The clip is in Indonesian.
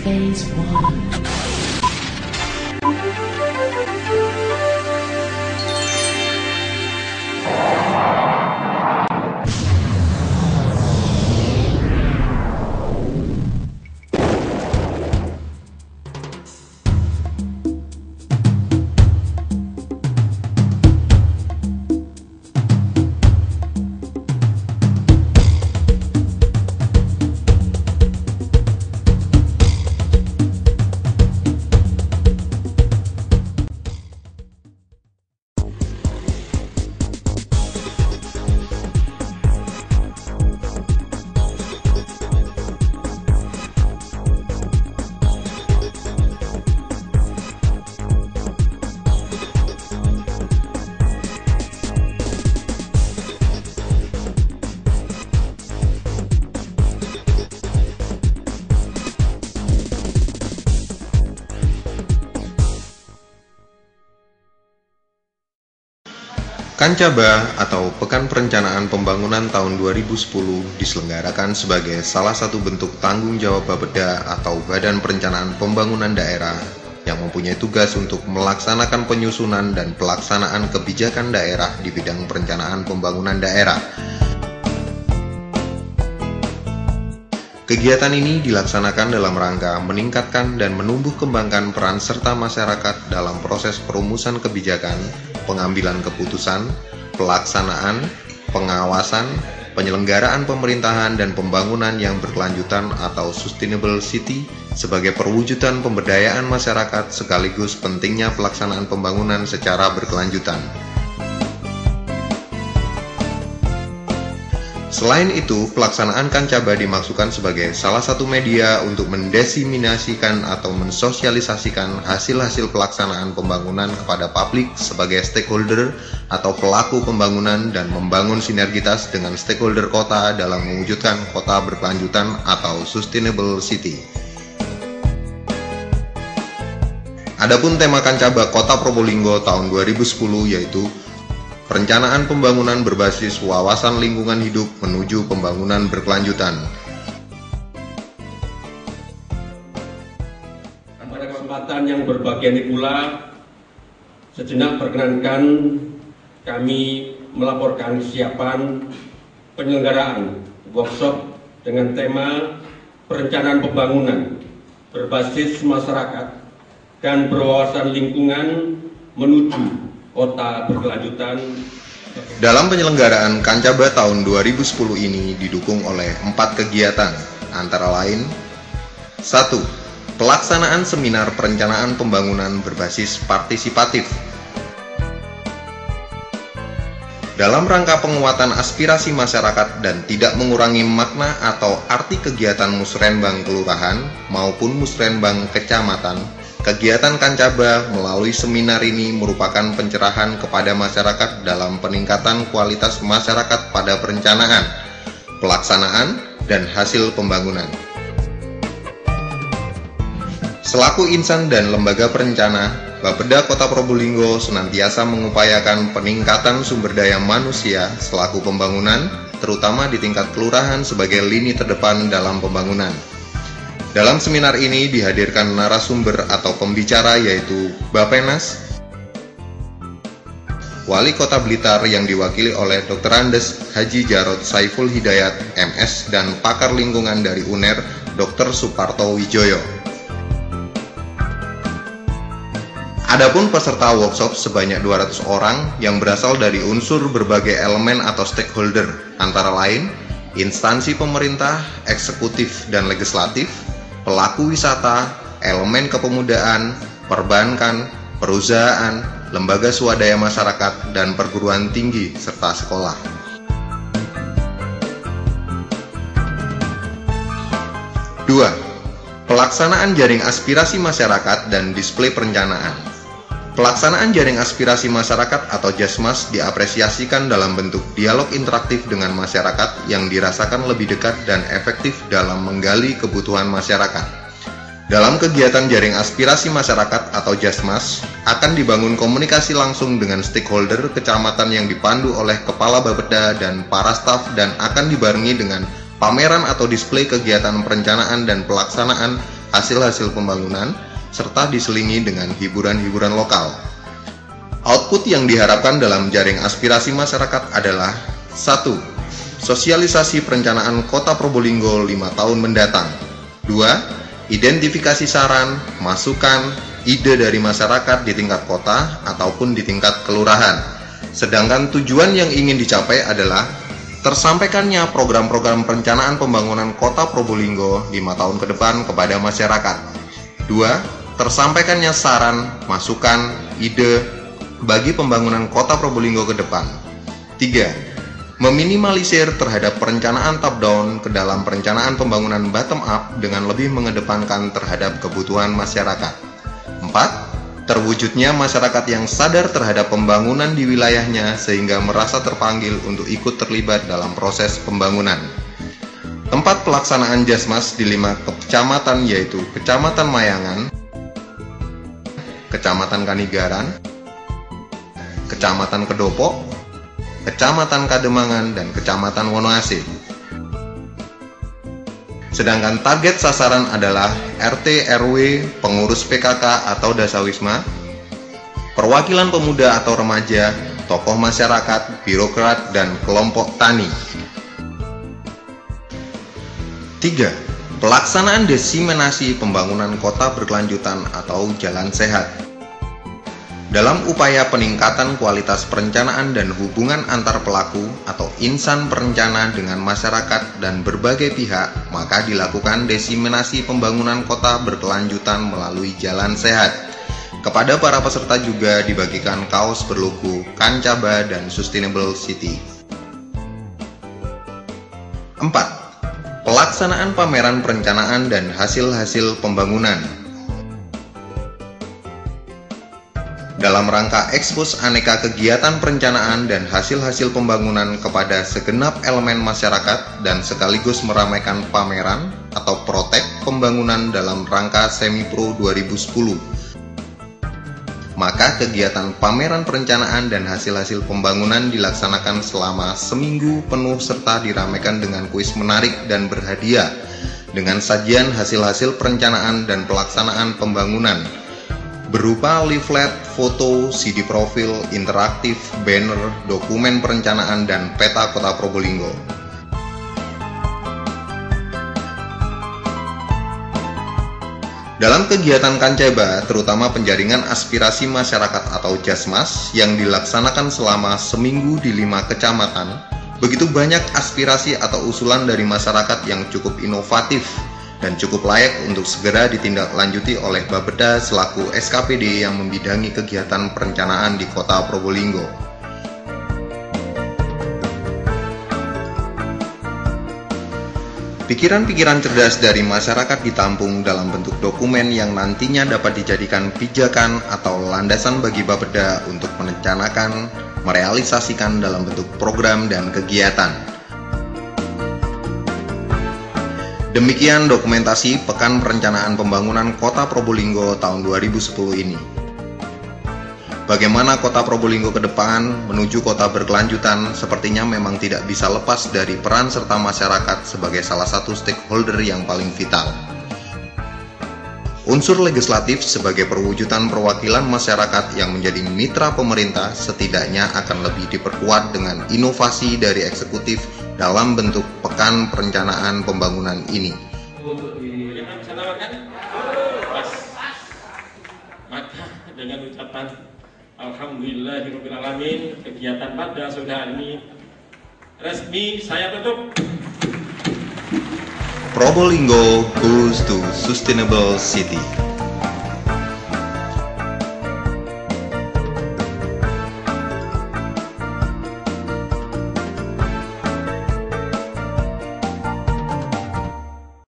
Phase 1. Kancaba atau Pekan Perencanaan Pembangunan tahun 2010 diselenggarakan sebagai salah satu bentuk tanggung jawab Bapeda atau Badan Perencanaan Pembangunan Daerah yang mempunyai tugas untuk melaksanakan penyusunan dan pelaksanaan kebijakan daerah di bidang perencanaan pembangunan daerah. Kegiatan ini dilaksanakan dalam rangka meningkatkan dan menumbuh kembangkan peran serta masyarakat dalam proses perumusan kebijakan, pengambilan keputusan, pelaksanaan, pengawasan, penyelenggaraan pemerintahan dan pembangunan yang berkelanjutan atau sustainable city sebagai perwujudan pemberdayaan masyarakat sekaligus pentingnya pelaksanaan pembangunan secara berkelanjutan. Selain itu, pelaksanaan Kancaba dimaksudkan sebagai salah satu media untuk mendesiminasikan atau mensosialisasikan hasil-hasil pelaksanaan pembangunan kepada publik sebagai stakeholder atau pelaku pembangunan dan membangun sinergitas dengan stakeholder kota dalam mewujudkan kota berkelanjutan atau sustainable city. Adapun tema Kancaba Kota Probolinggo tahun 2010 yaitu Perencanaan Pembangunan Berbasis Wawasan Lingkungan Hidup Menuju Pembangunan Berkelanjutan. Pada kesempatan yang berbahagia ini pula, sejenak perkenankan kami melaporkan kesiapan penyelenggaraan workshop dengan tema Perencanaan Pembangunan Berbasis Masyarakat dan Berwawasan Lingkungan Menuju Kota Berkelanjutan. Dalam penyelenggaraan Kancaba tahun 2010 ini didukung oleh 4 kegiatan, antara lain 1. Pelaksanaan Seminar Perencanaan Pembangunan Berbasis Partisipatif. Dalam rangka penguatan aspirasi masyarakat dan tidak mengurangi makna atau arti kegiatan musrenbang kelurahan maupun musrenbang kecamatan, kegiatan Kancaba melalui seminar ini merupakan pencerahan kepada masyarakat dalam peningkatan kualitas masyarakat pada perencanaan, pelaksanaan, dan hasil pembangunan. Selaku insan dan lembaga perencana, Bapeda Kota Probolinggo senantiasa mengupayakan peningkatan sumber daya manusia selaku pembangunan, terutama di tingkat kelurahan sebagai lini terdepan dalam pembangunan. Dalam seminar ini dihadirkan narasumber atau pembicara yaitu Bapenas, Wali Kota Blitar yang diwakili oleh Dr. Andes Haji Jarod Saiful Hidayat, MS, dan pakar lingkungan dari UNER, Dr. Suparto Wijoyo. Adapun peserta workshop sebanyak 200 orang yang berasal dari unsur berbagai elemen atau stakeholder, antara lain instansi pemerintah, eksekutif dan legislatif, pelaku wisata, elemen kepemudaan, perbankan, perusahaan, lembaga swadaya masyarakat, dan perguruan tinggi serta sekolah. 2. Pelaksanaan jaring aspirasi masyarakat dan display perencanaan. Pelaksanaan jaring aspirasi masyarakat atau JASMAS diapresiasikan dalam bentuk dialog interaktif dengan masyarakat yang dirasakan lebih dekat dan efektif dalam menggali kebutuhan masyarakat. Dalam kegiatan jaring aspirasi masyarakat atau JASMAS, akan dibangun komunikasi langsung dengan stakeholder kecamatan yang dipandu oleh Kepala Bapeda dan para staf dan akan dibarengi dengan pameran atau display kegiatan perencanaan dan pelaksanaan hasil-hasil pembangunan, serta diselingi dengan hiburan-hiburan lokal. Output yang diharapkan dalam jaring aspirasi masyarakat adalah 1. Sosialisasi perencanaan Kota Probolinggo 5 tahun mendatang. 2. Identifikasi saran, masukan, ide dari masyarakat di tingkat kota ataupun di tingkat kelurahan. Sedangkan tujuan yang ingin dicapai adalah tersampaikannya program-program perencanaan pembangunan Kota Probolinggo 5 tahun ke depan kepada masyarakat. 2. Tersampaikannya saran, masukan, ide bagi pembangunan Kota Probolinggo ke depan. 3. Meminimalisir terhadap perencanaan top-down ke dalam perencanaan pembangunan bottom-up dengan lebih mengedepankan terhadap kebutuhan masyarakat. 4. Terwujudnya masyarakat yang sadar terhadap pembangunan di wilayahnya sehingga merasa terpanggil untuk ikut terlibat dalam proses pembangunan. Tempat pelaksanaan Jasmas di 5 kecamatan yaitu Kecamatan Mayangan, Kecamatan Kanigaran, Kecamatan Kedopok, Kecamatan Kademangan, dan Kecamatan Wonoase. Sedangkan target sasaran adalah RT, RW, pengurus PKK atau Dasawisma, perwakilan pemuda atau remaja, tokoh masyarakat, birokrat, dan kelompok tani. 3. Pelaksanaan diseminasi pembangunan kota berkelanjutan atau jalan sehat. Dalam upaya peningkatan kualitas perencanaan dan hubungan antar pelaku atau insan perencana dengan masyarakat dan berbagai pihak, maka dilakukan diseminasi pembangunan kota berkelanjutan melalui jalan sehat. Kepada para peserta juga dibagikan kaos berlogo Kancaba dan Sustainable City. 4. Pelaksanaan pameran perencanaan dan hasil-hasil pembangunan. Dalam rangka ekspos aneka kegiatan perencanaan dan hasil-hasil pembangunan kepada segenap elemen masyarakat dan sekaligus meramaikan pameran atau protek pembangunan dalam rangka Semipro 2010. Maka kegiatan pameran perencanaan dan hasil-hasil pembangunan dilaksanakan selama seminggu penuh serta diramaikan dengan kuis menarik dan berhadiah dengan sajian hasil-hasil perencanaan dan pelaksanaan pembangunan berupa leaflet, foto, CD profil, interaktif, banner, dokumen perencanaan, dan peta Kota Probolinggo. Dalam kegiatan Kanceba, terutama penjaringan aspirasi masyarakat atau Jasmas yang dilaksanakan selama seminggu di 5 kecamatan, begitu banyak aspirasi atau usulan dari masyarakat yang cukup inovatif dan cukup layak untuk segera ditindaklanjuti oleh Bapeda selaku SKPD yang membidangi kegiatan perencanaan di Kota Probolinggo. Pikiran-pikiran cerdas dari masyarakat ditampung dalam bentuk dokumen yang nantinya dapat dijadikan pijakan atau landasan bagi Bapeda untuk merencanakan, merealisasikan dalam bentuk program dan kegiatan. Demikian dokumentasi Pekan Perencanaan Pembangunan Kota Probolinggo tahun 2010 ini. Bagaimana Kota Probolinggo ke depan menuju kota berkelanjutan sepertinya memang tidak bisa lepas dari peran serta masyarakat sebagai salah satu stakeholder yang paling vital. Unsur legislatif sebagai perwujudan perwakilan masyarakat yang menjadi mitra pemerintah setidaknya akan lebih diperkuat dengan inovasi dari eksekutif dalam bentuk Pekan Perencanaan Pembangunan ini. Maka dengan ucapan Alhamdulillahirrahmanirrahim, kegiatan pada sudah ini resmi saya tutup. Probolinggo goes to Sustainable City.